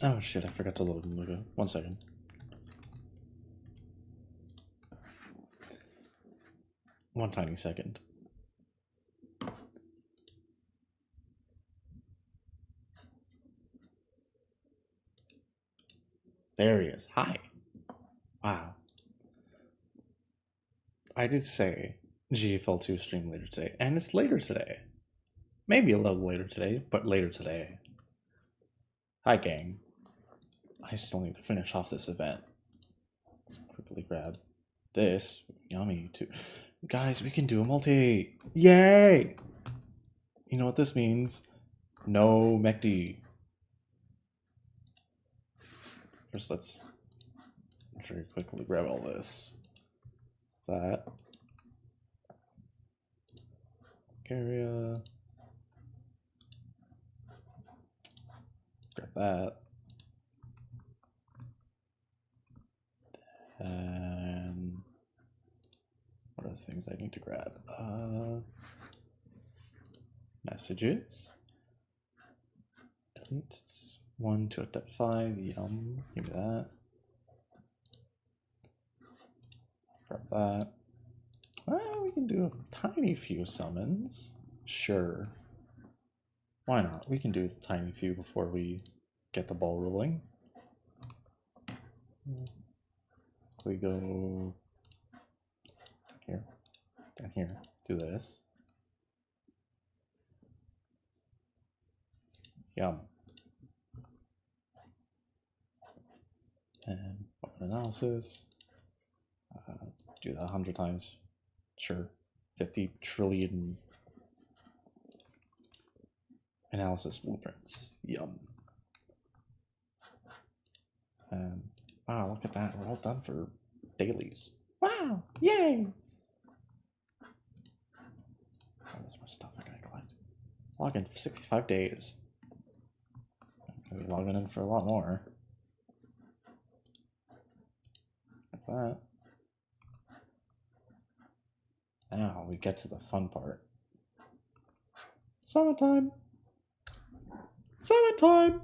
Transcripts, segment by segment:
Oh shit, I forgot to load in Ludo. 1 second. One tiny second. There he is. Hi. Wow. I did say GFL2 stream later today, and it's later today. Maybe a little later today, but later today. Hi, gang. I still need to finish off this event. Let's quickly grab this. Yummy, too. Guys, we can do a multi. Yay! You know what this means? No McD. First, let's very quickly grab all this. That. Area. Grab that. And what are the things I need to grab? Messages. Delete 1 to a depth 5. Yum. Give me that. Grab that. Well, we can do a tiny few summons. Sure. Why not? We can do a tiny few before we get the ball rolling. We go here, down here, do this. Yum. And weapon analysis. Do that 100 times. Sure. 50 trillion analysis blueprints. Yum. And wow, look at that. We're all done for dailies. Wow! Yay! Oh, there's more stuff I gotta collect. Log in for 65 days. I'm gonna be logging in for a lot more. Like that. Now we get to the fun part. Summertime! Summertime!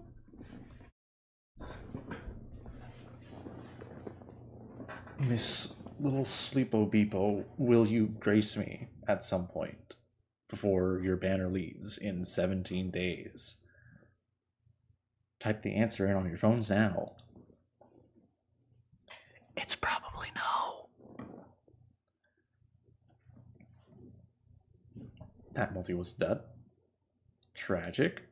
Miss Little Sleepo Beepo, will you grace me at some point before your banner leaves in 17 days? Type the answer in on your phones now. It's probably no. That multi was dead. Tragic.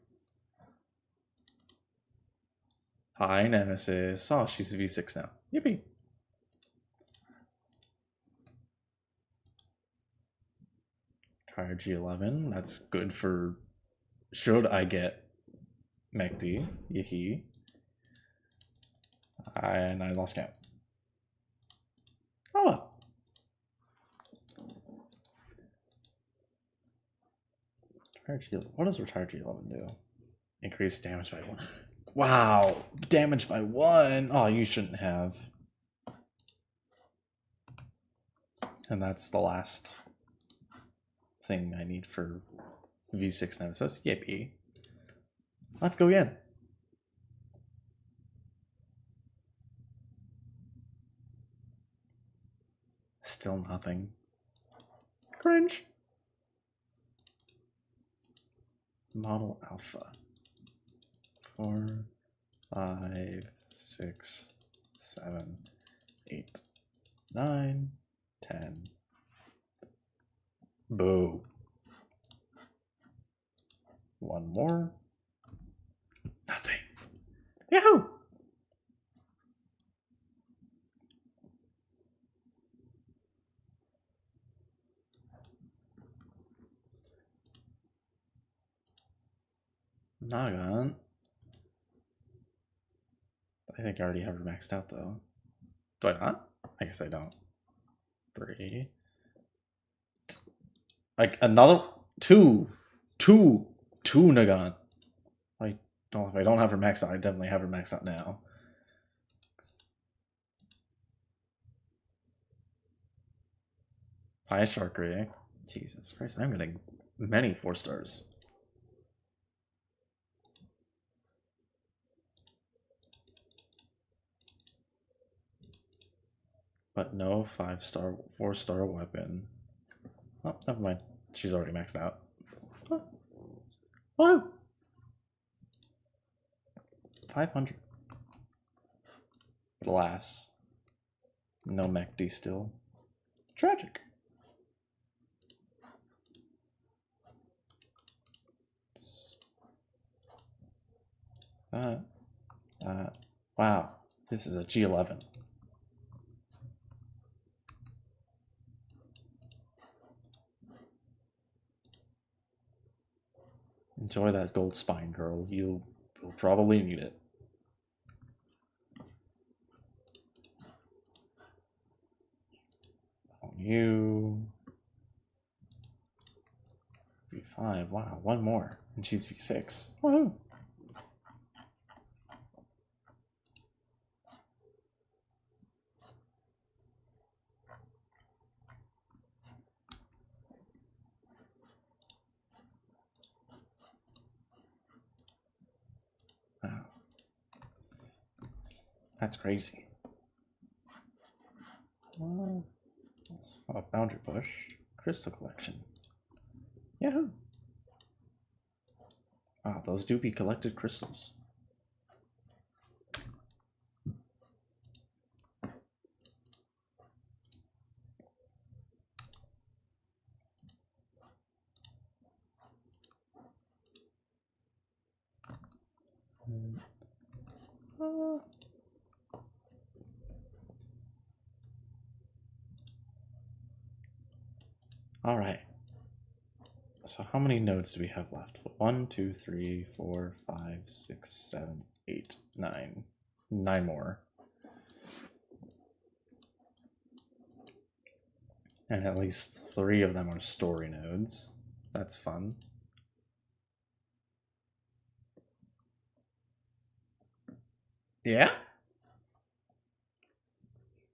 Hi, Nemesis. Oh, she's a V6 now. Yippee. Try G11. That's good for... Should I get McD? Yee. And I lost count. Oh well. What does Retire G11 do? Increase damage by 1. Wow! Damage by 1! Oh, you shouldn't have. And that's the last thing I need for V6 Nemesis. Yippee. Let's go again. Still nothing. Cringe. Model Alpha. 4, 5, 6, 7, 8, 9, 10. Boo. One more. Nothing. Yahoo! Nagan. I think I already have her maxed out though. Do I not? I guess I don't. 3. Like another 2 Nagan. If I don't have her maxed out, I definitely have her maxed out now. Hi, Shark Ray. Jesus Christ, I'm getting many 4 stars. But no 5-star, 4-star weapon. Oh, never mind. She's already maxed out. What? What? 500. But alas, no MACD still. Tragic. Wow, this is a G11. Enjoy that gold spine, girl. You'll probably need it. On you. V5. Wow, one more. And she's V6. Woohoo! Wow. That's crazy. Oh, boundary bush. Crystal collection. Yahoo! Wow, those do be collected crystals. All right. So how many nodes do we have left? 1, 2, 3, 4, 5, 6, 7, 8, 9. 9 more. And at least 3 of them are story nodes. That's fun. Yeah?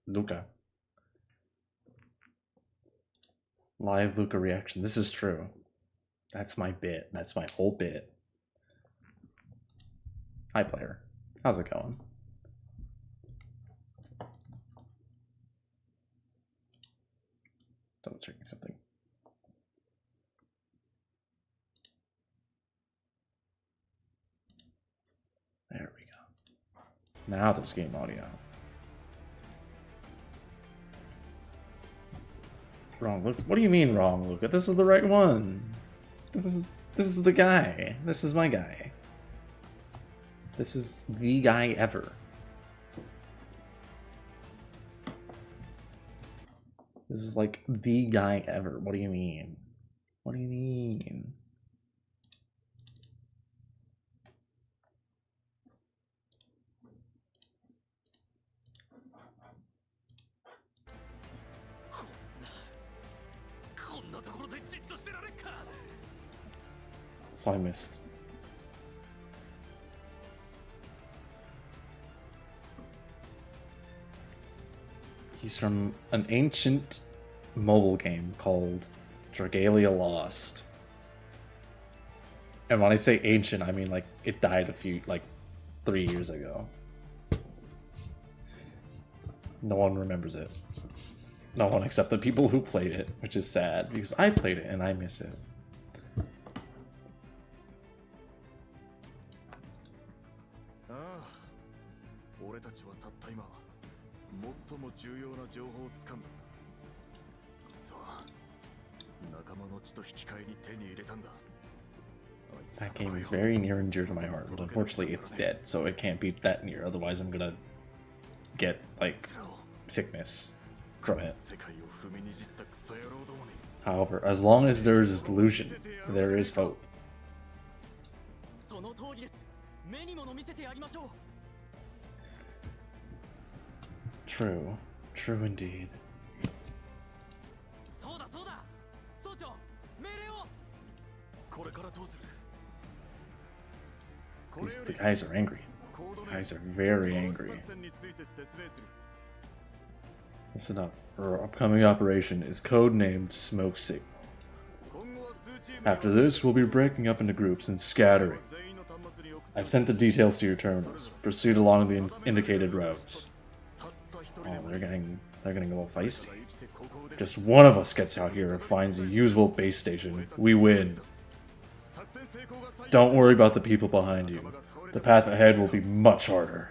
Luca. Live Luca reaction. This is true. That's my bit. That's my whole bit. Hi, player. How's it going? Double checking something. There we go. Now there's game audio. Wrong Luca. What do you mean wrong, Luca? This is the right one. This is the guy. This is my guy. This is the guy ever. This is like the guy ever. What do you mean? What do you mean? So I missed. He's from an ancient mobile game called Dragalia Lost. And when I say ancient, I mean like it died 3 years ago. No one remembers it. No one except the people who played it, which is sad because I played it and I miss it. That game is very near and dear to my heart, but unfortunately it's dead, so it can't be that near, otherwise I'm gonna get, like, sickness from it. However, as long as there is delusion, there is hope. True. True indeed. The guys are angry. The guys are very angry. Listen up. Our upcoming operation is codenamed Smoke Signal. After this, we'll be breaking up into groups and scattering. I've sent the details to your terminals. Proceed along the indicated routes. Oh, they're getting a little feisty. Just one of us gets out here and finds a usable base station. We win. Don't worry about the people behind you. The path ahead will be much harder.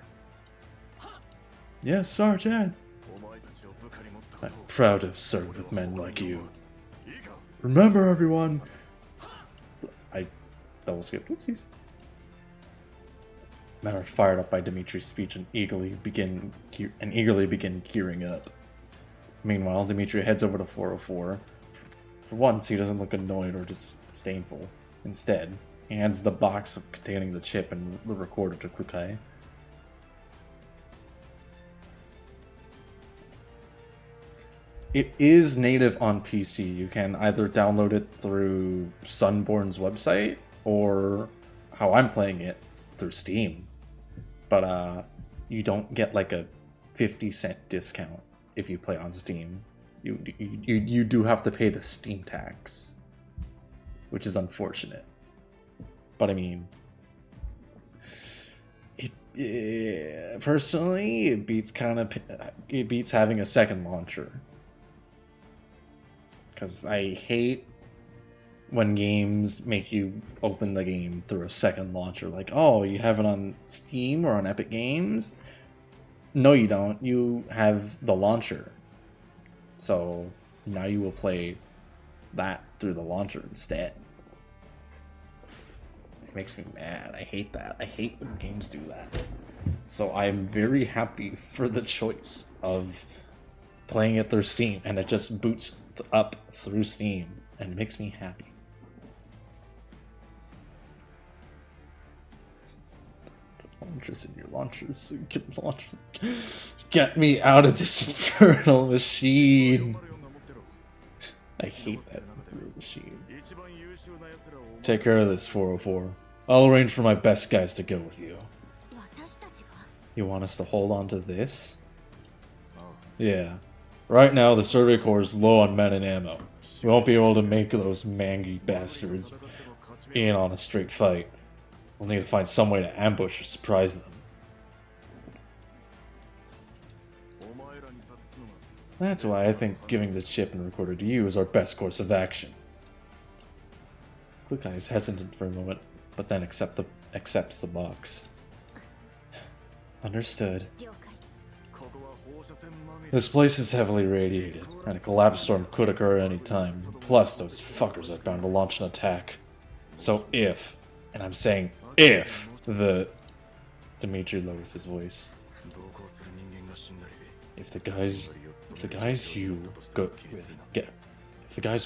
Yes, Sergeant. I'm proud to have served with men like you. Remember, everyone. I double skipped. Oopsies. Men are fired up by Dimitri's speech and eagerly begin gearing up. Meanwhile, Dimitri heads over to 404. For once, he doesn't look annoyed or disdainful. Instead, he hands the box containing the chip and the recorder to Klukai. It is native on PC. You can either download it through Sunborn's website or how I'm playing it through Steam. But you don't get like a 50-cent discount if you play on Steam. You do have to pay the Steam tax, which is unfortunate. But I mean, personally, it beats having a second launcher. Because I hate when games make you open the game through a second launcher. Like, oh, you have it on Steam or on Epic Games? No, you don't. You have the launcher. So now you will play that through the launcher instead. It makes me mad. I hate that. I hate when games do that. So I'm very happy for the choice of playing it through Steam, and it just boots up through Steam and makes me happy. Put launchers in your launchers so you can launch. Get me out of this infernal machine. I hate that infernal machine. Take care of this, 404. I'll arrange for my best guys to go with you. You want us to hold on to this? Yeah. Right now, the Survey Corps is low on men and ammo. We won't be able to make those mangy bastards in on a straight fight. We'll need to find some way to ambush or surprise them. That's why I think giving the chip and recorder to you is our best course of action. Klukai is hesitant for a moment, but then accepts the box. Understood. This place is heavily radiated, and a collapse storm could occur at any time. Plus, those fuckers are bound to launch an attack. So if, and I'm saying if, Dimitri lowers his voice. If the guys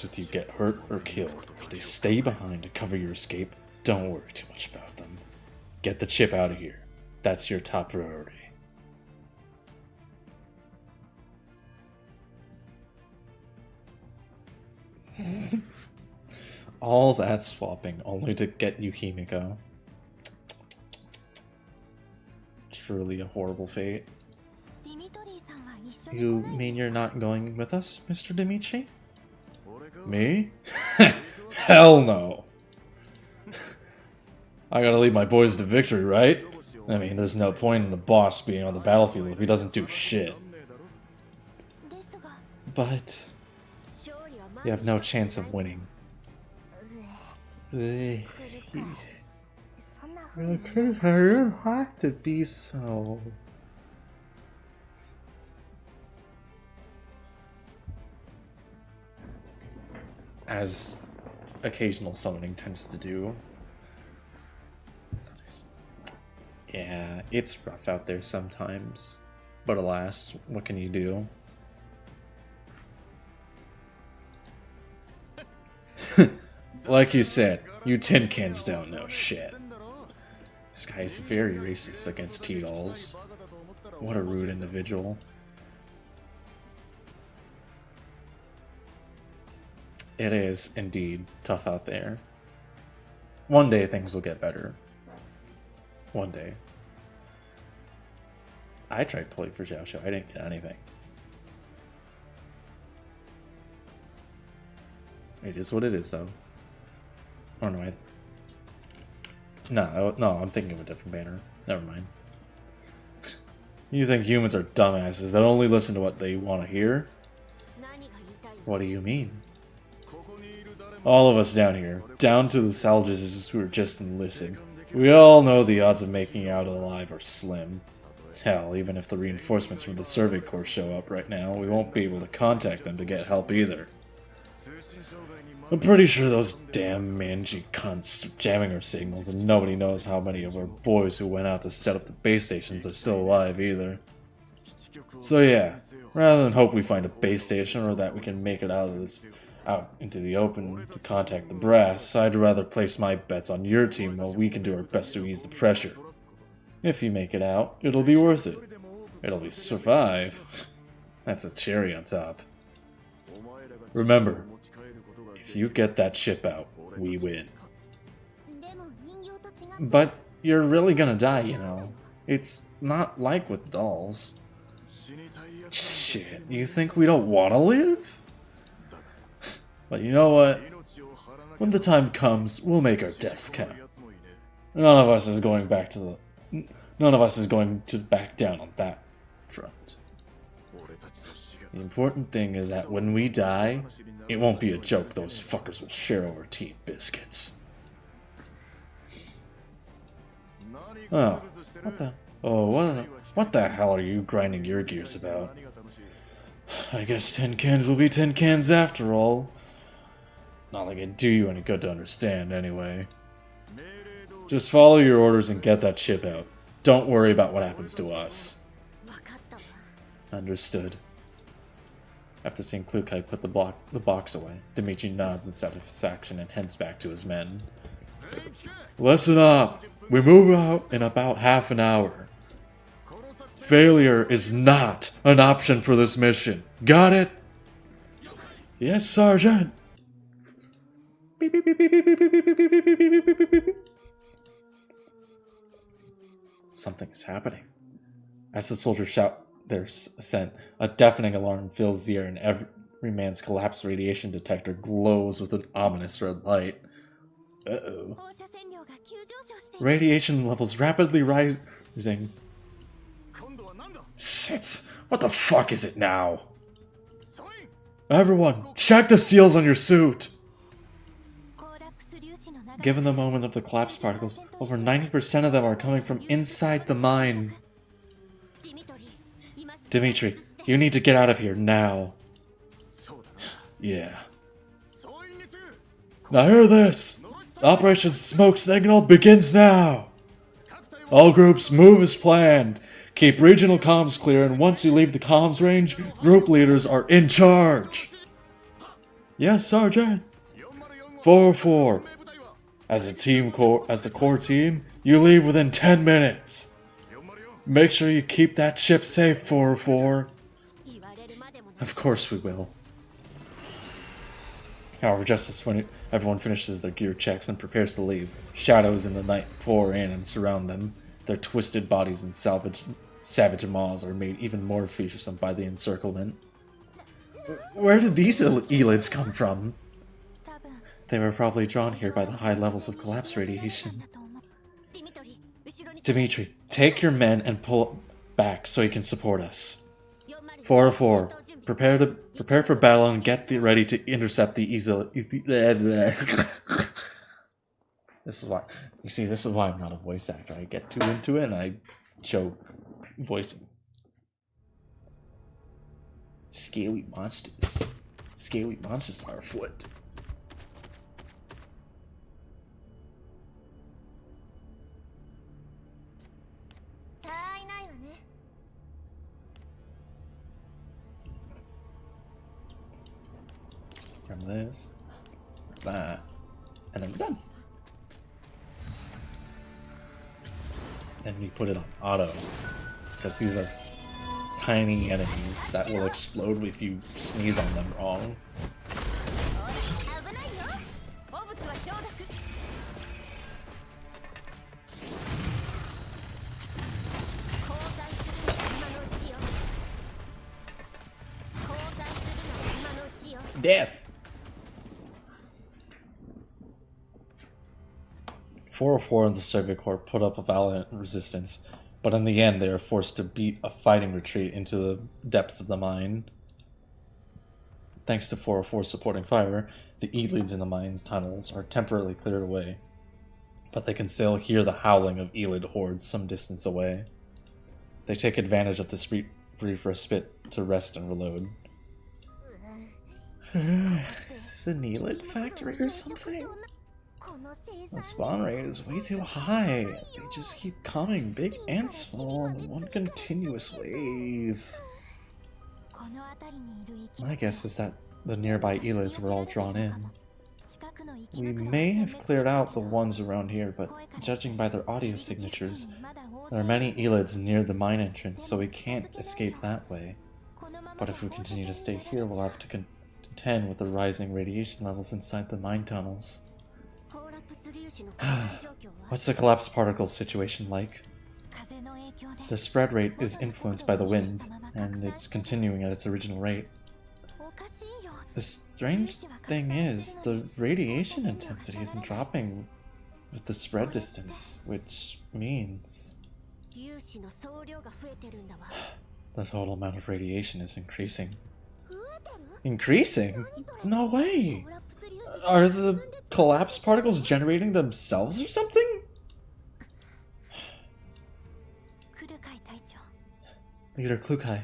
with you get hurt or killed, if they stay behind to cover your escape, don't worry too much about them. Get the chip out of here. That's your top priority. All that swapping only to get Yukimiko. Truly a horrible fate. You mean you're not going with us, Mr. Dimitri? Me? Hell no! I gotta lead my boys to victory, right? I mean, there's no point in the boss being on the battlefield if he doesn't do shit. But you have no chance of winning. You don't have to be so. As occasional summoning tends to do. Yeah, it's rough out there sometimes. But alas, what can you do? Like you said, you tin cans don't know shit. This guy is very racist against T-dolls. What a rude individual. It is, indeed, tough out there. One day things will get better. One day. I tried to play for Xiaoshu, I didn't get anything. It is what it is, though. Oh no, no, I'm thinking of a different banner. Never mind. You think humans are dumbasses that only listen to what they want to hear? What do you mean? All of us down here, down to the salvages who are just enlisting, we all know the odds of making out alive are slim. Hell, even if the reinforcements from the Survey Corps show up right now, we won't be able to contact them to get help either. I'm pretty sure those damn mangy cunts are jamming our signals, and nobody knows how many of our boys who went out to set up the base stations are still alive either. So yeah, rather than hope we find a base station or that we can make it out into the open to contact the brass, I'd rather place my bets on your team while we can do our best to ease the pressure. If you make it out, it'll be worth it. It'll be survive. That's a cherry on top. Remember, if you get that ship out, we win. But you're really gonna die, you know. It's not like with dolls. Shit, you think we don't want to live? But you know what? When the time comes, we'll make our deaths count. None of us is going to back down on that front. The important thing is that when we die, it won't be a joke those fuckers will share over tea and biscuits. Oh, what the hell are you grinding your gears about? I guess 10 cans will be 10 cans after all. Not like it'd do you any good to understand, anyway. Just follow your orders and get that ship out. Don't worry about what happens to us. Understood. After seeing Klukai put the box away, Dimitri nods in satisfaction and heads back to his men. Listen up! We move out in about half an hour. Failure is not an option for this mission. Got it? Yes, Sergeant. Something is happening. As the soldiers shout their assent, a deafening alarm fills the air and every man's collapsed radiation detector glows with an ominous red light. Uh-oh. Radiation levels rapidly rising. Shit! What the fuck is it now? Everyone, check the seals on your suit! Given the moment of the collapse particles, over 90% of them are coming from inside the mine. Dimitri, you need to get out of here now. Yeah. Now hear this! Operation Smoke Signal begins now! All groups move as planned. Keep regional comms clear, and once you leave the comms range, group leaders are in charge. Yes, Sergeant. 404. As the core team, you leave within 10 minutes. Make sure you keep that ship safe, 404. Of course we will. However, just as everyone finishes their gear checks and prepares to leave, shadows in the night pour in and surround them. Their twisted bodies and savage maws are made even more fearsome by the encirclement. Where did these elids come from? They were probably drawn here by the high levels of collapse radiation. Dimitri, take your men and pull back so you can support us. 404, prepare for battle and get ready to intercept the This is why, you see, this is why I'm not a voice actor. I get too into it and I show voicing. Scaly monsters. Scaly monsters are afoot. From this, that, and then we're done. And we put it on auto, because these are tiny enemies that will explode if you sneeze on them wrong. Death! 404 and the Survey Corps put up a valiant resistance, but in the end they are forced to beat a fighting retreat into the depths of the mine. Thanks to 404's supporting fire, the Elids in the mine's tunnels are temporarily cleared away, but they can still hear the howling of Elid hordes some distance away. They take advantage of this brief respite to rest and reload. Is this an Elid factory or something? The spawn rate is way too high. They just keep coming, big ants fall in one continuous wave. My guess is that the nearby Elids were all drawn in. We may have cleared out the ones around here, but judging by their audio signatures, there are many Elids near the mine entrance, so we can't escape that way. But if we continue to stay here, we'll have to contend with the rising radiation levels inside the mine tunnels. What's the collapsed particle situation like? The spread rate is influenced by the wind, and it's continuing at its original rate. The strange thing is, the radiation intensity isn't dropping with the spread distance, which means the total amount of radiation is increasing. Increasing? No way! Are the collapsed particles generating themselves or something? Leader Klukai.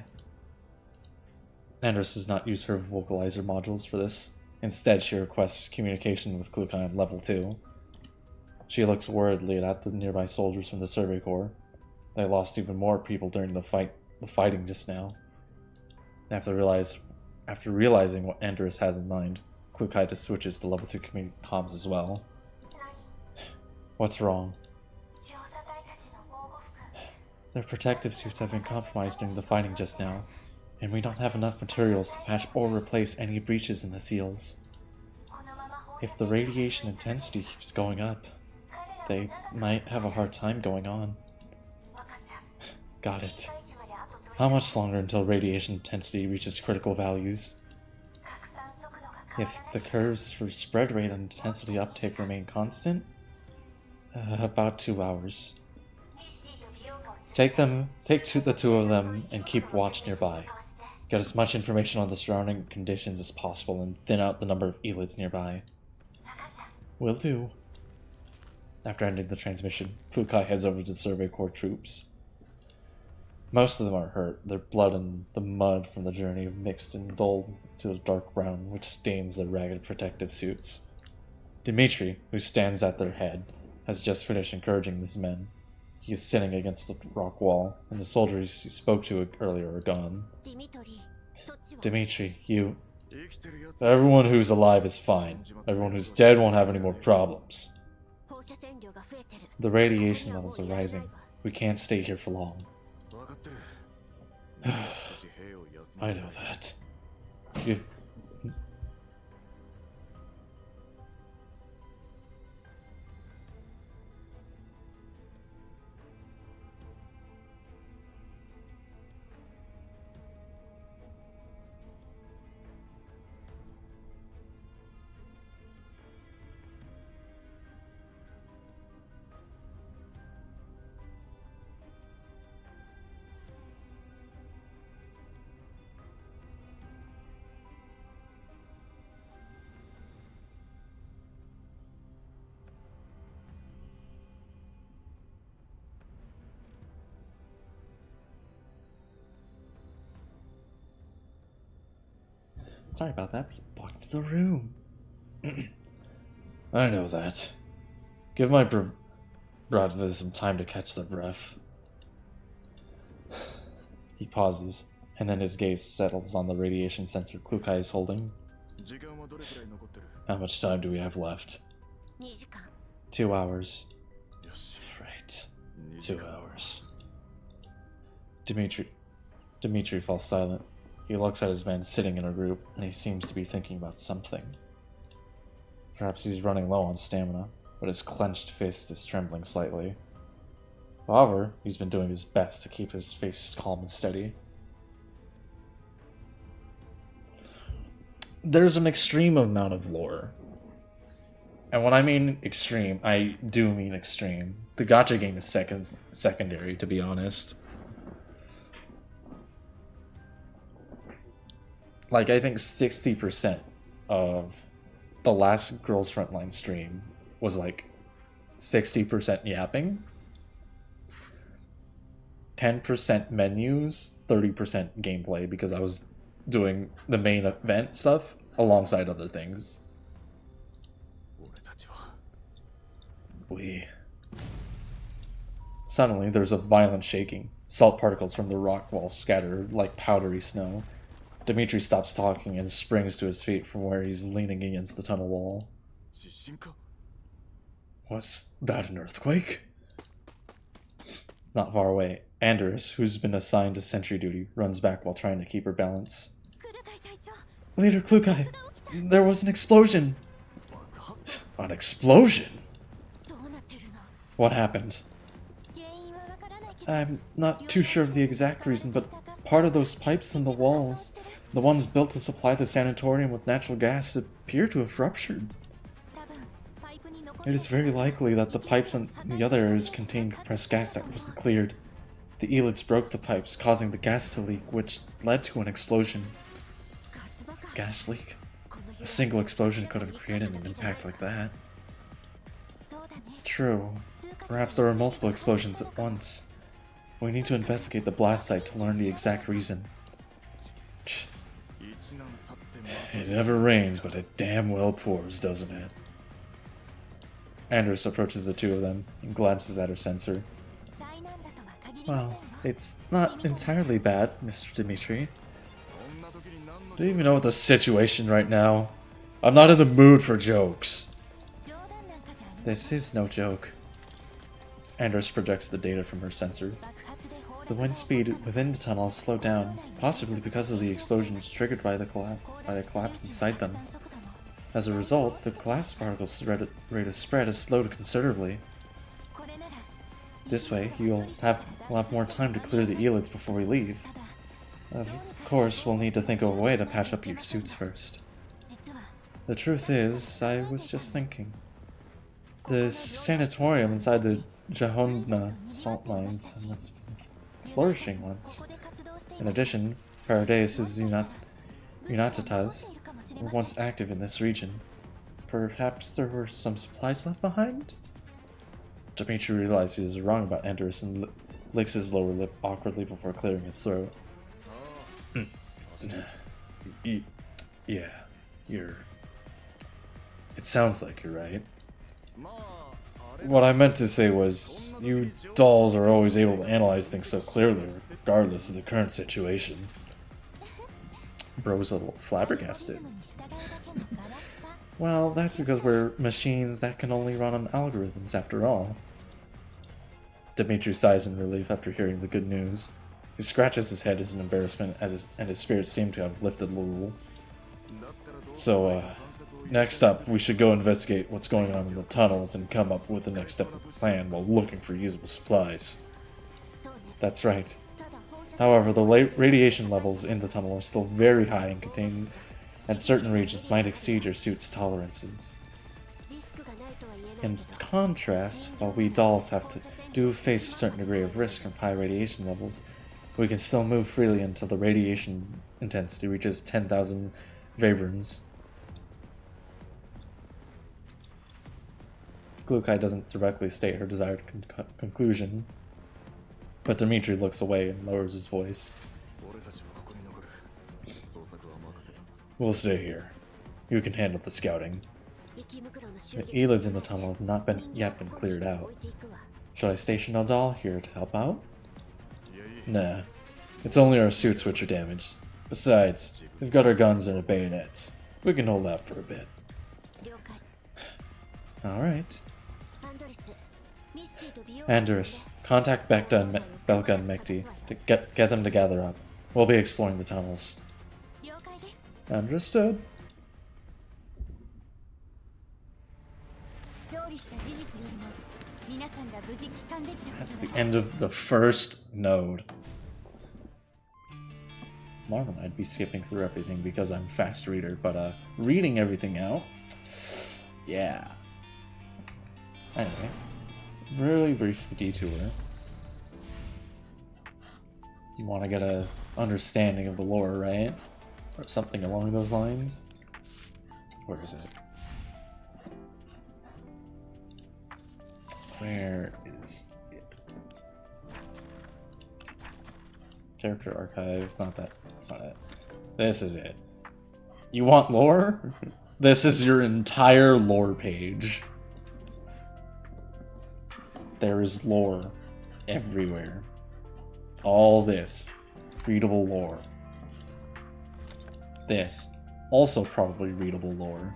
Andrus does not use her vocalizer modules for this. Instead, she requests communication with Klukai on level 2. She looks worriedly at the nearby soldiers from the Survey Corps. They lost even more people during the fighting just now. After realizing what Andrus has in mind, Klukai just switches to level 2 comms as well. What's wrong? Their protective suits have been compromised during the fighting just now, and we don't have enough materials to patch or replace any breaches in the seals. If the radiation intensity keeps going up, they might have a hard time going on. Got it. How much longer until radiation intensity reaches critical values? If the curves for spread rate and intensity uptake remain constant, about 2 hours. Take the two of them and keep watch nearby. Get as much information on the surrounding conditions as possible and thin out the number of Elids nearby. Will do. After ending the transmission, Klukai heads over to the Survey Corps troops. Most of them are hurt. Their blood and the mud from the journey have mixed and dulled to a dark brown, which stains their ragged protective suits. Dimitri, who stands at their head, has just finished encouraging these men. He is sitting against the rock wall, and the soldiers he spoke to earlier are gone. Dimitri, you... Everyone who's alive is fine. Everyone who's dead won't have any more problems. The radiation levels are rising. We can't stay here for long. I know that. Sorry about that, but walked into the room. I know that. Give my brothers some time to catch their breath. He pauses, and then his gaze settles on the radiation sensor Klukai is holding. How much time do we have left? 2 hours. Right. 2 hours. Dimitri falls silent. He looks at his men sitting in a group, and he seems to be thinking about something. Perhaps he's running low on stamina, but his clenched fist is trembling slightly. However, he's been doing his best to keep his face calm and steady. There's an extreme amount of lore And when I mean extreme, I do mean extreme. The gacha game is secondary, to be honest. Like, I think 60% of the last Girls Frontline stream was like 60% yapping, 10% menus, 30% gameplay, because I was doing the main event stuff alongside other things. Suddenly, there's a violent shaking. Salt particles from the rock wall scatter like powdery snow. Dimitri stops talking and springs to his feet from where he's leaning against the tunnel wall. Was that an earthquake? Not far away, Anders, who's been assigned to sentry duty, runs back while trying to keep her balance. Leader Klukai, there was an explosion! An explosion? What happened? I'm not too sure of the exact reason, but part of those pipes in the walls, the ones built to supply the sanatorium with natural gas, appear to have ruptured. It is very likely that the pipes in the other areas contained compressed gas that wasn't cleared. The helix broke the pipes, causing the gas to leak, which led to an explosion. Gas leak? A single explosion could have created an impact like that. True. Perhaps there were multiple explosions at once. We need to investigate the blast site to learn the exact reason. It never rains, but it damn well pours, doesn't it? Anders approaches the two of them and glances at her sensor. Well, it's not entirely bad, Mr. Dimitri. Do you even know what the situation right now? I'm not in the mood for jokes. This is no joke. Anders projects the data from her sensor. The wind speed within the tunnel has slowed down, possibly because of the explosions triggered by the collapse inside them. As a result, the glass particles' rate of spread has slowed considerably. This way, we'll have more time to clear the helix before we leave. Of course, we'll need to think of a way to patch up your suits first. The truth is, I was just thinking. The sanatorium inside the Jahondna salt mines must be flourishing once. In addition, Paradis' Unitatas were once active in this region. Perhaps there were some supplies left behind? Dimitri realizes he is wrong about Anders and licks his lower lip awkwardly before clearing his throat. Yeah, it sounds like you're right. What I meant to say was, you dolls are always able to analyze things so clearly, regardless of the current situation. Bro's a little flabbergasted. Well, that's because we're machines that can only run on algorithms, after all. Dimitri sighs in relief after hearing the good news. He scratches his head in embarrassment and his spirits seem to have lifted a little. So, next up, we should go investigate what's going on in the tunnels and come up with the next step of the plan while looking for usable supplies. That's right. However, the radiation levels in the tunnel are still very high and contained, and certain regions might exceed your suit's tolerances. In contrast, while we dolls do face a certain degree of risk from high radiation levels, we can still move freely until the radiation intensity reaches 10,000 Vabrans. Klukai doesn't directly state her desired conclusion, but Dimitri looks away and lowers his voice. We'll stay here. You can handle the scouting. The elids in the tunnel have not yet been cleared out. Should I station a doll here to help out? Nah. It's only our suits which are damaged. Besides, we've got our guns and our bayonets. We can hold out for a bit. Alright. Anders, contact Bekta and Belka and Mekti to get them to gather up. We'll be exploring the tunnels. Understood. That's the end of the first node. Normally I'd be skipping through everything because I'm a fast reader, but reading everything out, yeah. Anyway, really brief detour. You want to get a understanding of the lore, right? Or something along those lines? Where is it? Where is it? Character archive, not that, that's not it. This is it. You want lore? This is your entire lore page. There is lore everywhere. All this readable lore. This also probably readable lore.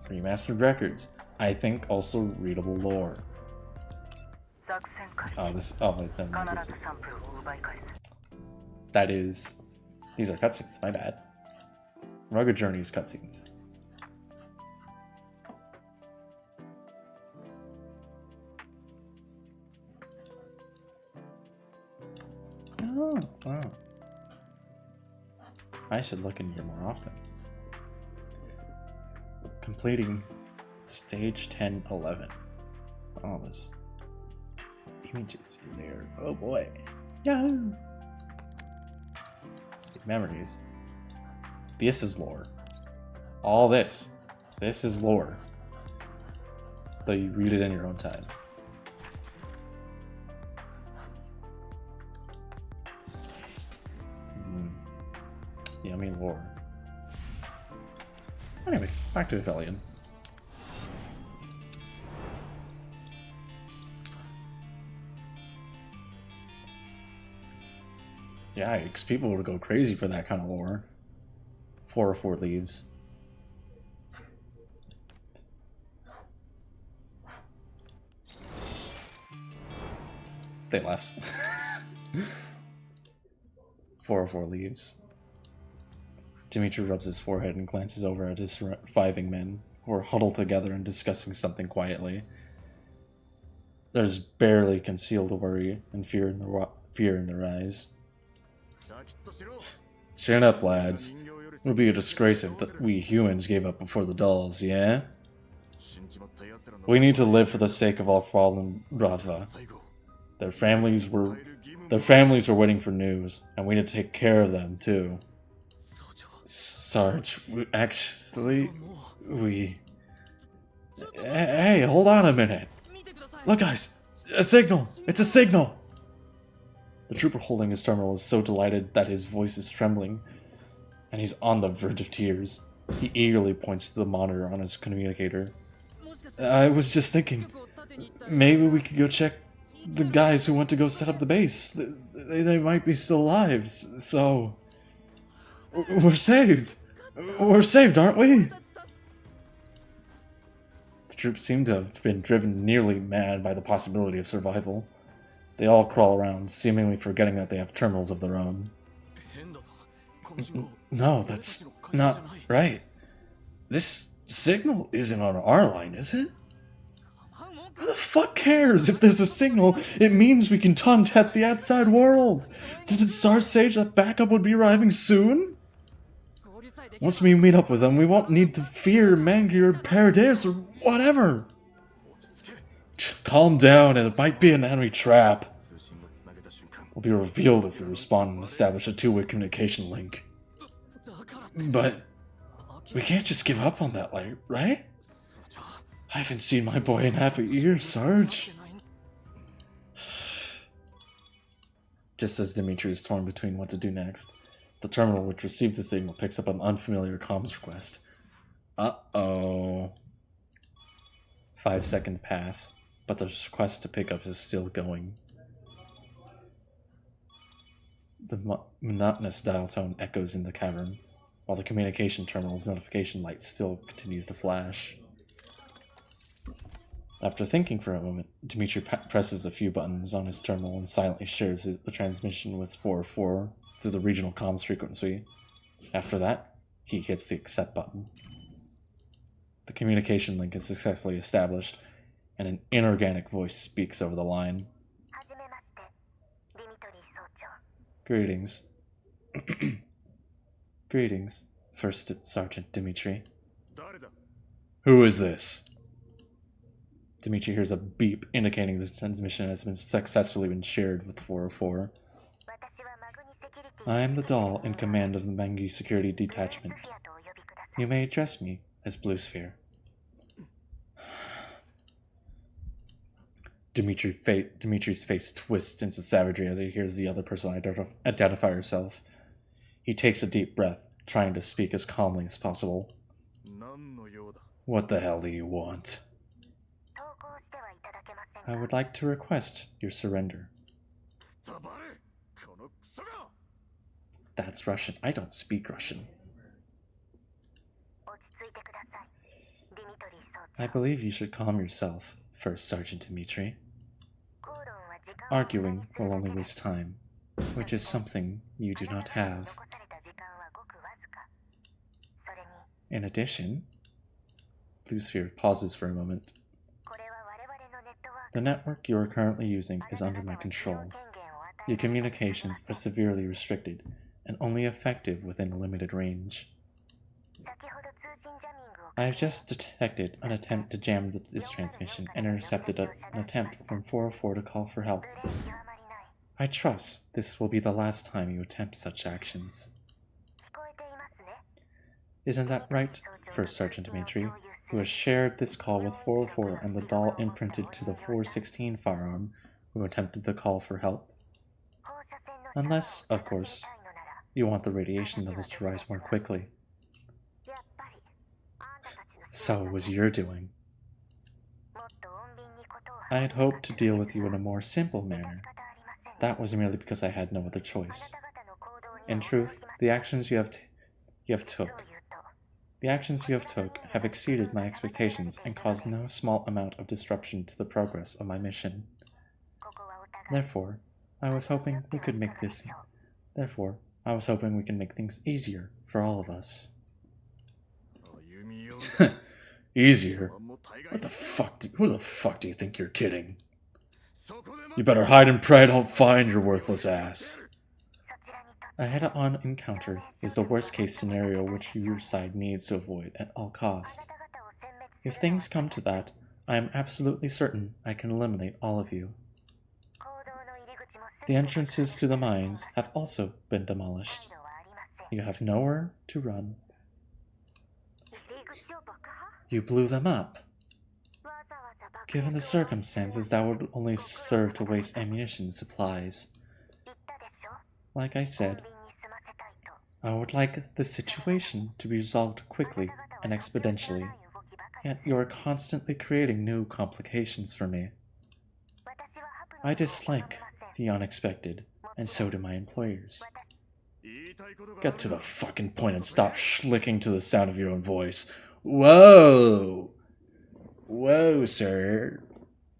Remastered records. I think also readable lore. Oh, this. Oh, wait, no, this is. That is. These are cutscenes. My bad. Rugged Journeys cutscenes. Oh, wow. I should look in here more often. Completing stage 10-11. Oh, there's images in there. Oh boy. Yahoo! Save memories. This is lore. All this. This is lore. Though you read it in your own time. Yummy lore. Anyway, back to Aphelion. Yikes, people would go crazy for that kind of lore. 404 leaves. They left. 404 leaves. Dimitri rubs his forehead and glances over at his surviving men, who are huddled together and discussing something quietly. There's barely concealed worry and fear in their eyes. Chin up, lads. It would be a disgrace if we humans gave up before the dolls, yeah? We need to live for the sake of our fallen Bratva. Their families were waiting for news, and we need to take care of them, too. Sarge, we... Hey, hold on a minute. Look, guys, a signal! It's a signal! The trooper holding his terminal is so delighted that his voice is trembling, and he's on the verge of tears. He eagerly points to the monitor on his communicator. I was just thinking, maybe we could go check the guys who went to go set up the base. They might be still alive, so... We're saved! We're saved, aren't we? The troops seem to have been driven nearly mad by the possibility of survival. They all crawl around, seemingly forgetting that they have terminals of their own. No, that's not right. This signal isn't on our line, is it? Who the fuck cares? If there's a signal, it means we can contact the outside world. Did Sarge say that backup would be arriving soon? Once we meet up with them, we won't need to fear Mangi or Paradise or whatever. Calm down, it might be an enemy trap. Will be revealed if we respond and establish a two-way communication link. But we can't just give up on that, right? I haven't seen my boy in half a year, Sarge. Just as Dimitri is torn between what to do next, the terminal which received the signal picks up an unfamiliar comms request. Uh-oh. 5 seconds pass, but the request to pick up is still going. The monotonous dial tone echoes in the cavern, while the communication terminal's notification light still continues to flash. After thinking for a moment, Dimitri presses a few buttons on his terminal and silently shares the transmission with 404 through the regional comms frequency. After that, he hits the accept button. The communication link is successfully established, and an inorganic voice speaks over the line. Greetings. Greetings, First Sergeant Dimitri. Who is this? Dimitri hears a beep indicating the transmission has been successfully shared with 404. I am the doll in command of the Mangi Security Detachment. You may address me as Blue Sphere. Dimitri's face twists into savagery as he hears the other person identify herself. He takes a deep breath, trying to speak as calmly as possible. What the hell do you want? I would like to request your surrender. That's Russian. I don't speak Russian. I believe you should calm yourself, First Sergeant Dimitri. Arguing will only waste time, which is something you do not have. In addition, Blue Sphere pauses for a moment. The network you are currently using is under my control. Your communications are severely restricted and only effective within a limited range. I have just detected an attempt to jam this transmission and intercepted an attempt from 404 to call for help. I trust this will be the last time you attempt such actions. Isn't that right, First Sergeant Dimitri, who has shared this call with 404 and the doll imprinted to the 416 firearm who attempted the call for help? Unless, of course, you want the radiation levels to rise more quickly. So it was your doing. I had hoped to deal with you in a more simple manner. That was merely because I had no other choice. In truth, the actions you have took have exceeded my expectations and caused no small amount of disruption to the progress of my mission. Therefore, I was hoping we could make things easier for all of us. Easier? What the fuck? Who the fuck do you think you're kidding? You better hide and pray I don't find your worthless ass. A head-on encounter is the worst-case scenario which your side needs to avoid at all costs. If things come to that, I am absolutely certain I can eliminate all of you. The entrances to the mines have also been demolished. You have nowhere to run. You blew them up. Given the circumstances, that would only serve to waste ammunition and supplies. Like I said, I would like the situation to be resolved quickly and exponentially, yet you are constantly creating new complications for me. I dislike the unexpected, and so do my employers. Get to the fucking point and stop schlicking to the sound of your own voice. Whoa! Whoa, sir.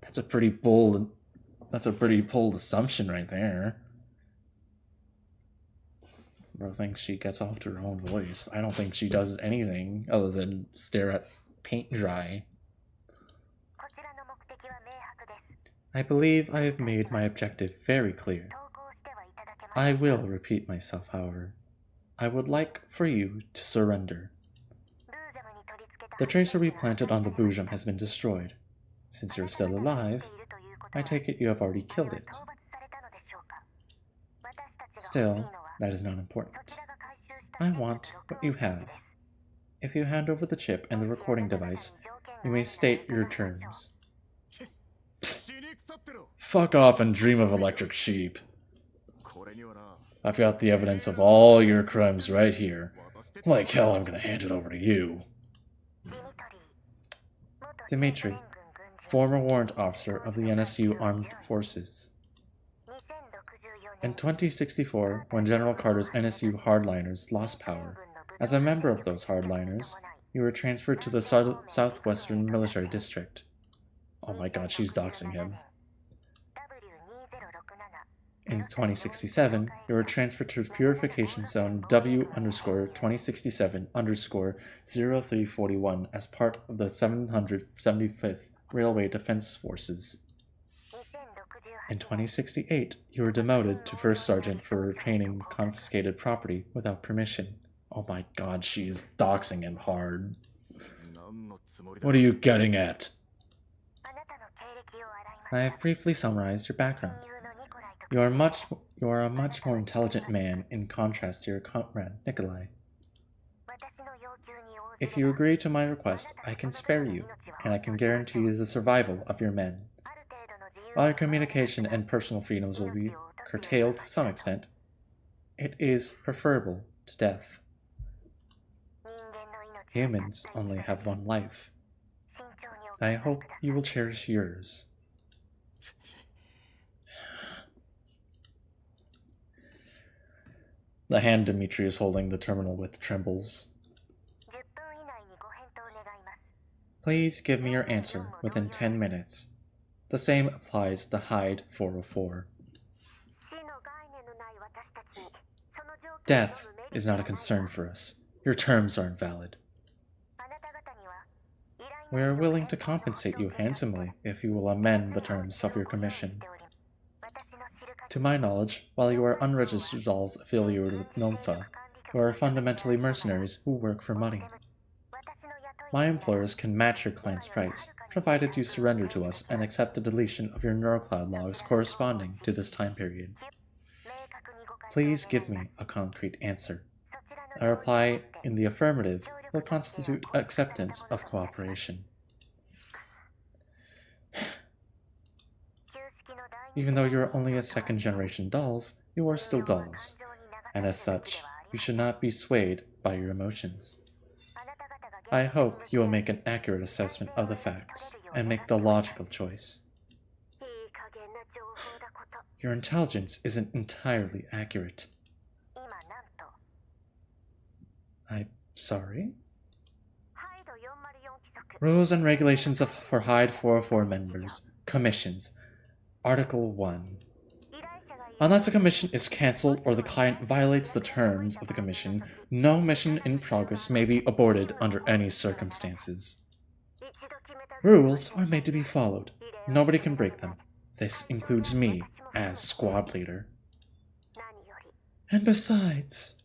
That's a pretty bold assumption right there. Bro thinks she gets off to her own voice. I don't think she does anything other than stare at paint dry. I believe I have made my objective very clear. I will repeat myself, however. I would like for you to surrender. The tracer we planted on the Boojum has been destroyed. Since you're still alive, I take it you have already killed it. Still, that is not important. I want what you have. If you hand over the chip and the recording device, you may state your terms. Fuck off and dream of electric sheep. I've got the evidence of all your crimes right here. Like hell, I'm gonna hand it over to you. Dimitri, former warrant officer of the NSU Armed Forces. In 2064, when General Carter's NSU hardliners lost power, as a member of those hardliners, you were transferred to the Southwestern Military District. Oh my god, she's doxing him. In 2067, you were transferred to Purification Zone W_2067_0341 as part of the 775th Railway Defense Forces. In 2068, you were demoted to First Sergeant for retaining confiscated property without permission. Oh my god, she is doxing him hard. What are you getting at? I have briefly summarized your background. You are a much more intelligent man in contrast to your comrade, Nikolai. If you agree to my request, I can spare you, and I can guarantee you the survival of your men. While your communication and personal freedoms will be curtailed to some extent, it is preferable to death. Humans only have one life. I hope you will cherish yours. The hand Dmitri is holding the terminal with trembles. Please give me your answer within 10 minutes. The same applies to Hyde 404. Death is not a concern for us. Your terms are invalid. We are willing to compensate you handsomely if you will amend the terms of your commission. To my knowledge, while you are unregistered dolls affiliated with NOMFA, you are fundamentally mercenaries who work for money. My employers can match your client's price, provided you surrender to us and accept the deletion of your NeuroCloud logs corresponding to this time period. Please give me a concrete answer. A reply in the affirmative will constitute acceptance of cooperation. Even though you are only a second-generation dolls, you are still dolls, and as such, you should not be swayed by your emotions. I hope you will make an accurate assessment of the facts and make the logical choice. Your intelligence isn't entirely accurate. I'm sorry? Rules and regulations for Hyde 404 members. Commissions. Article 1. Unless a commission is cancelled or the client violates the terms of the commission, no mission in progress may be aborted under any circumstances. Rules are made to be followed. Nobody can break them. This includes me as squad leader. And besides...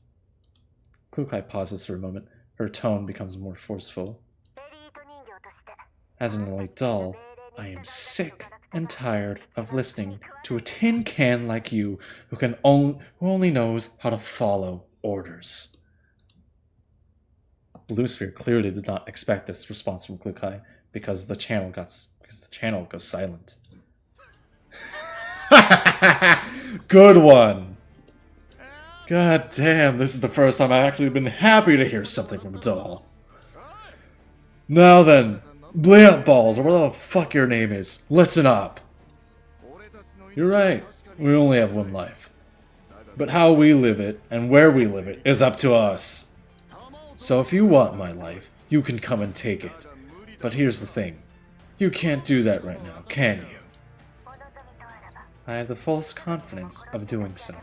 Klukai pauses for a moment. Her tone becomes more forceful. As an elite doll, I am sick and tired of listening to a tin can like you who only knows how to follow orders. Blue Sphere clearly did not expect this response from Klukai because the channel goes silent. Good one. God damn, this is the first time I've actually been happy to hear something from a doll. Now then, Blimp Balls, or whatever the fuck your name is, listen up. You're right, we only have one life. But how we live it, and where we live it, is up to us. So if you want my life, you can come and take it. But here's the thing. You can't do that right now, can you? I have the false confidence of doing so.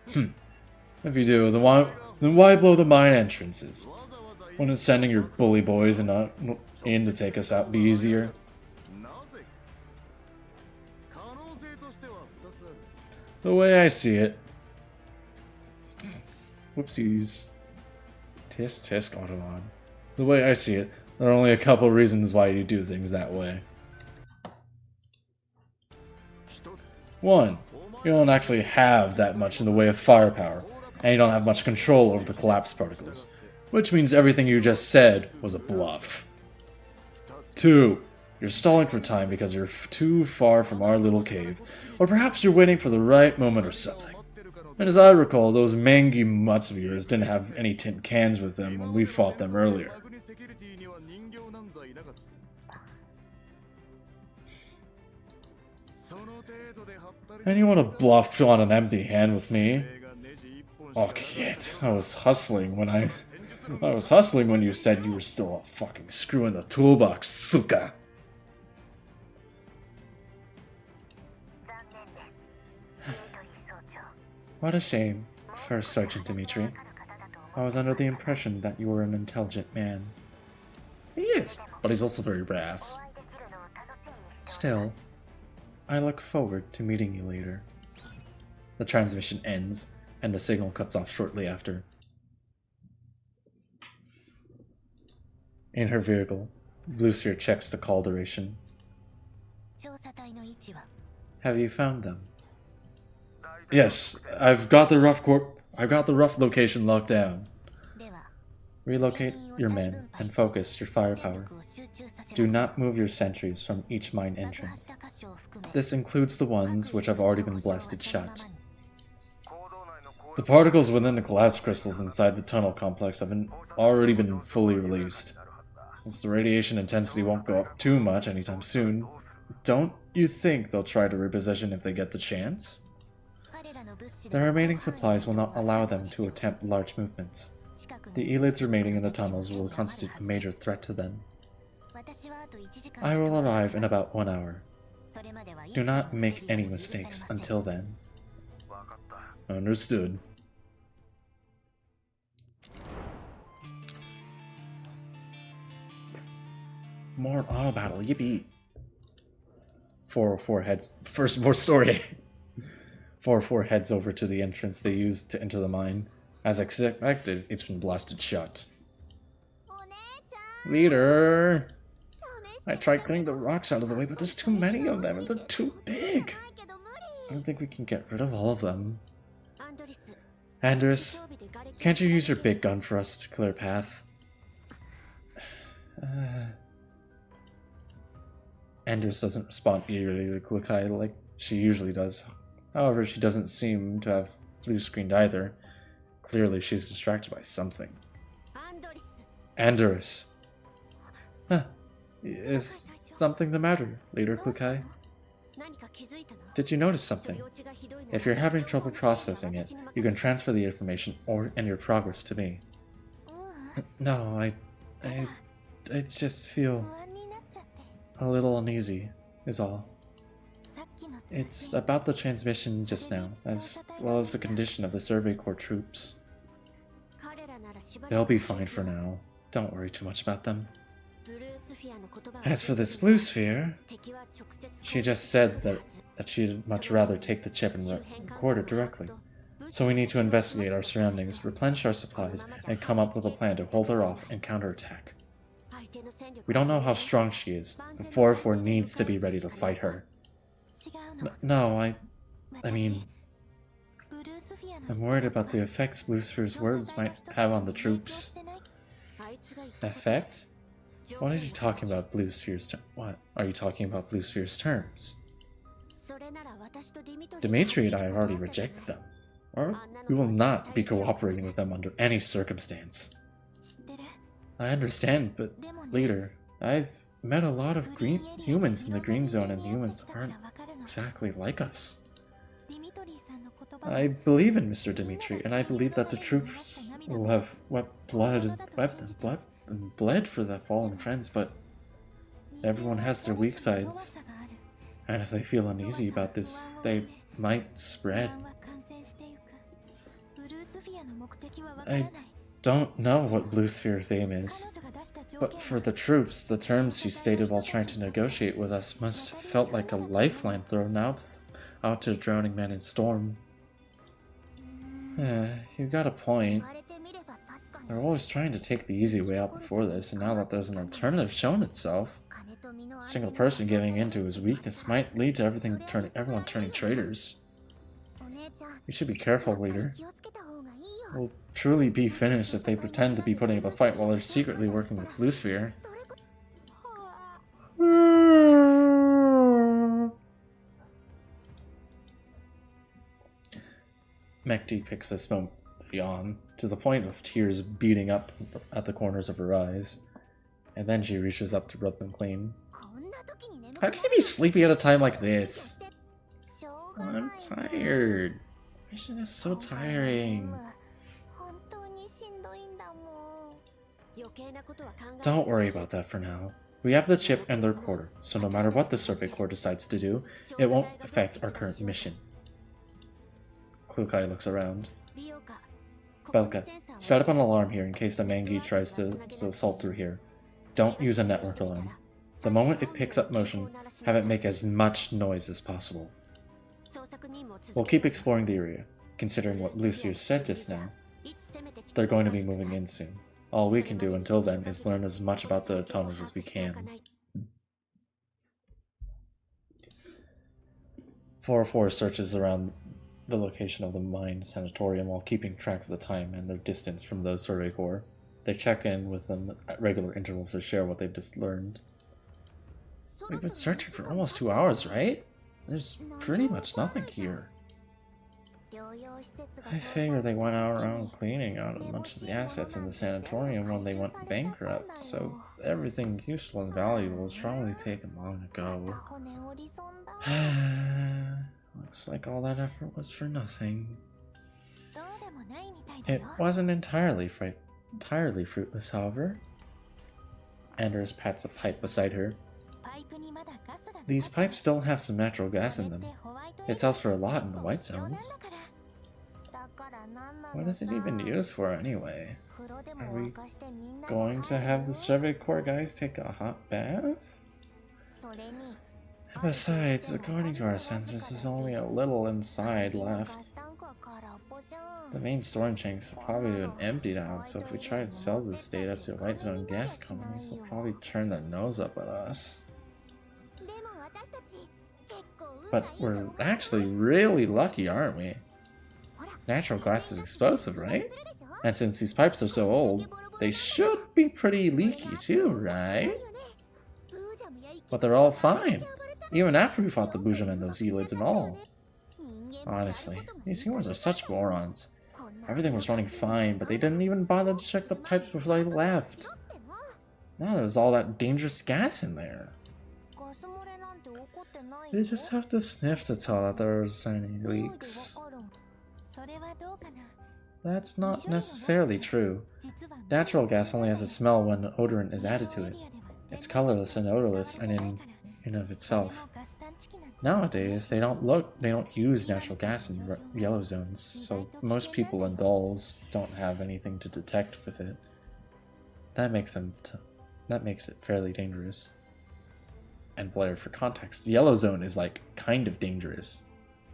If you do, then why blow the mine entrances? Wouldn't sending your bully boys in to take us out be easier? The way I see it... Whoopsies. Tisk tisk Autobahn. The way I see it, there are only a couple reasons why you do things that way. 1. You don't actually have that much in the way of firepower, and you don't have much control over the collapse particles, which means everything you just said was a bluff. 2. You're stalling for time because you're too far from our little cave, or perhaps you're waiting for the right moment or something. And as I recall, those mangy mutts of yours didn't have any tin cans with them when we fought them earlier. And you want to bluff on an empty hand with me? Oh, kid, I was hustling when you said you were still a fucking screw in the toolbox, suka. What a shame, First Sergeant Dmitri. I was under the impression that you were an intelligent man. He is, but he's also very brass. Still, I look forward to meeting you later. The transmission ends, and the signal cuts off shortly after. In her vehicle, Blue Sphere checks the call duration. Have you found them? Yes, I've got the rough location locked down. Relocate your men and focus your firepower. Do not move your sentries from each mine entrance. This includes the ones which have already been blasted shut. The particles within the collapse crystals inside the tunnel complex have already been fully released. Since the radiation intensity won't go up too much anytime soon, don't you think they'll try to reposition if they get the chance? The remaining supplies will not allow them to attempt large movements. The elites remaining in the tunnels will constitute a major threat to them. I will arrive in about 1 hour. Do not make any mistakes until then. Understood. More auto battle, yippee! 404 heads. First, more story. 404 heads over to the entrance they used to enter the mine. As expected, it's been blasted shut. Leader! I tried clearing the rocks out of the way, but there's too many of them and they're too big. I don't think we can get rid of all of them. Andres, can't you use your big gun for us to clear a path? Andres doesn't respond eagerly to Klukai like she usually does. However, she doesn't seem to have blue screened either. Clearly, she's distracted by something. Andres. Huh. Is something the matter, Leader Klukai? Did you notice something? If you're having trouble processing it, you can transfer the information and your progress to me. No, I just feel a little uneasy, is all. It's about the transmission just now, as well as the condition of the Survey Corps troops. They'll be fine for now. Don't worry too much about them. As for this blue sphere, she just said that she'd much rather take the chip and record it directly. So we need to investigate our surroundings, replenish our supplies, and come up with a plan to hold her off and counterattack. We don't know how strong she is, and 404 needs to be ready to fight her. No, I mean, I'm worried about the effects Blue Sphere's words might have on the troops. Effect? What are you talking about, Blue Sphere's terms? What? Are you talking about Blue Sphere's terms? Dimitri and I have already rejected them. Or we will not be cooperating with them under any circumstance. I understand, but Leader, I've met a lot of humans in the Green Zone, and humans aren't exactly like us. I believe in Mr. Dimitri, and I believe that the troops will have bled for their fallen friends, but everyone has their weak sides, and if they feel uneasy about this, they might spread. I don't know what Blue Sphere's aim is, but for the troops, the terms she stated while trying to negotiate with us must have felt like a lifeline thrown out to a drowning man in storm. You got a point. They're always trying to take the easy way out before this, and now that there's an alternative shown itself, a single person giving in to his weakness might lead to everyone turning traitors. We should be careful, Leader. We'll truly be finished if they pretend to be putting up a fight while they're secretly working with Blue Sphere. Mekti picks this moment to yawn, to the point of tears beating up at the corners of her eyes, and then she reaches up to rub them clean. How can you be sleepy at a time like this? I'm tired. Mission is so tiring. Don't worry about that for now. We have the chip and the recorder, so no matter what the Survey Corps decides to do, it won't affect our current mission. Klukai looks around. Belka, set up an alarm here in case the Mangi tries to assault through here. Don't use a network alarm. The moment it picks up motion, have it make as much noise as possible. We'll keep exploring the area, considering what Blue Sphere said just now. They're going to be moving in soon. All we can do until then is learn as much about the tunnels as we can. 404 searches around the location of the mine sanatorium while keeping track of the time and their distance from those Survey Corps. They check in with them at regular intervals to share what they've just learned. We've been searching for almost 2 hours, right? There's pretty much nothing here. I figure they went out around cleaning out a bunch of the assets in the sanatorium when they went bankrupt, so everything useful and valuable was probably taken long ago. Looks like all that effort was for nothing. It wasn't entirely fruitless, however. Anders pats a pipe beside her. These pipes still have some natural gas in them. It sells for a lot in the white zones. What is it even used for anyway? Are we going to have the Survey Corps guys take a hot bath? Besides, according to our sensors, there's only a little inside left. The main storage tanks have probably been emptied out, so if we try to sell this data to white zone gas companies, they'll probably turn their nose up at us. But we're actually really lucky, aren't we? Natural gas is explosive, right? And since these pipes are so old, they should be pretty leaky too, right? But they're all fine, even after we fought the Boojum and those Elids and all. Honestly, these humans are such morons. Everything was running fine, but they didn't even bother to check the pipes before they left. Now there's all that dangerous gas in there. They just have to sniff to tell that there's any leaks. That's not necessarily true. Natural gas only has a smell when an odorant is added to it. It's colorless and odorless and in of itself. Nowadays, they don't use natural gas in yellow zones, so most people and dolls don't have anything to detect with it. That makes it fairly dangerous. And Blair, for context, the yellow zone is like kind of dangerous.